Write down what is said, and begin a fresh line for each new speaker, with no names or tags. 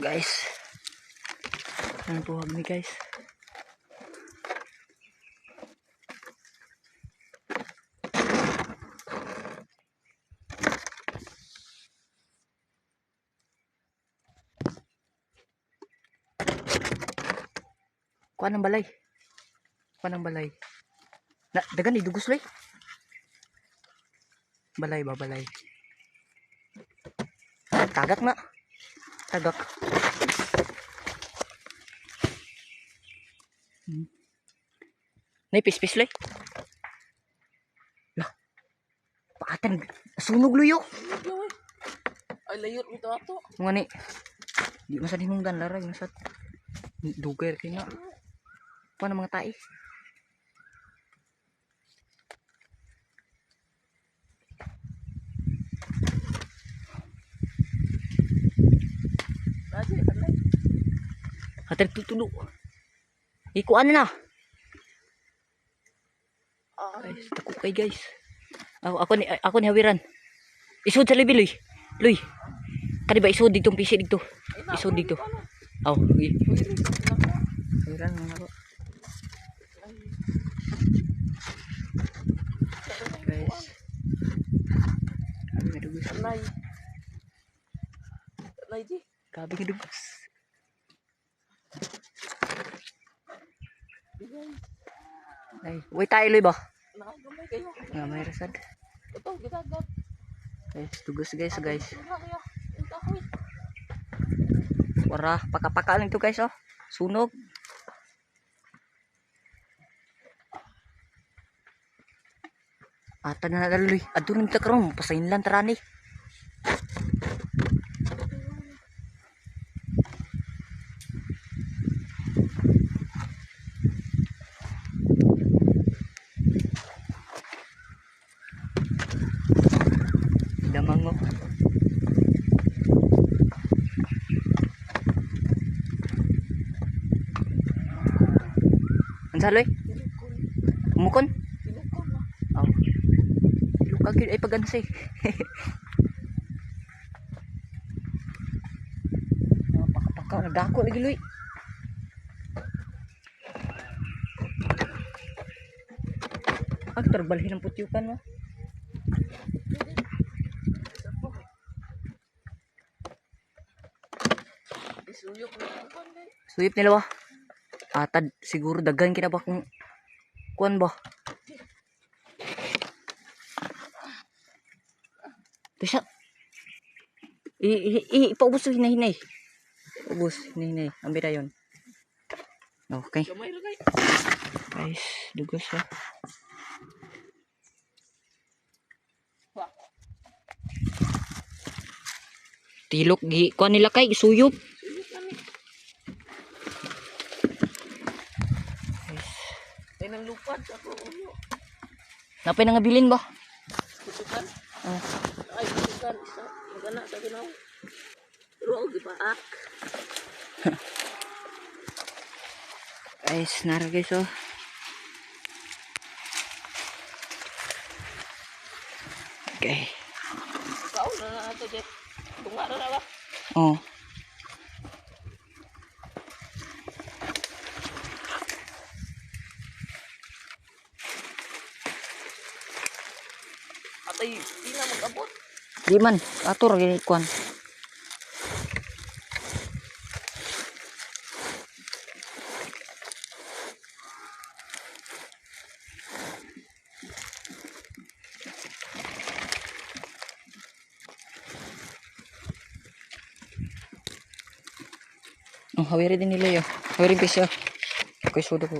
Guys, ano po ni guys? Kuha ng balay. Kuha ng balay. Na, dagan idugos loy. Balay ba balay? Tagak na. Tagak. Naipis-pis loy. Lah. Pakatan sunog luyo.
Ay layot mo to ato.
Mga ni. Di masa hinungdan larag nasat. Duger kay nga. Kuha ng mga tai. Hater tutulo. Ikuan na. Guys, takot kay guys. Ako ni hawiran. Isod sa level, Luy. Kani ba isod ditong pisi dito? Isod dito. Aw, hawiran mga ko. Guys. Kabi ngedugos.
Lay di.
Kabi ngedugos. Ay, way tayo Luy ba?
Nakagamay kayo.
Nga may rasad.
Ito gitagat.
Guys, tugos guys.
Kaya kahoy.
Wara, paka-paka lang to guys oh. Sunog. Ata na nalaluy. Adto nang takron, pasayin lang tarani. Damang mo. Ansaloy? Umukon? Oh. Lukag yun ay pag-ansay. Paka-paka. Nagdako lagi Luy. Aktor balhin ng putyukan mo. Suyop nila ba? Atad siguro dagan kina ba kung kuan ba? Bisa. Ipaubos hinay-hinay. Ubos hinay-hinay. Ambira yon. Okay. Guys, dugos ha. Tilok gi kuan nila kay suyop.
Nang lupad ako ulo.
Napay na nga bilin ba?
Kutukan. Ay kutukan isa. Magana sa ginaw. Pero gipaak.
Guys, nara guys oh. Okay.
Kau na ato Jeff. Tunga na ba?
Oh.
Atay di na mag-abot.
Di man, atur gini kuan. Oh, hawiri din nila yo. Hawiri bisa. Ako sudo ko.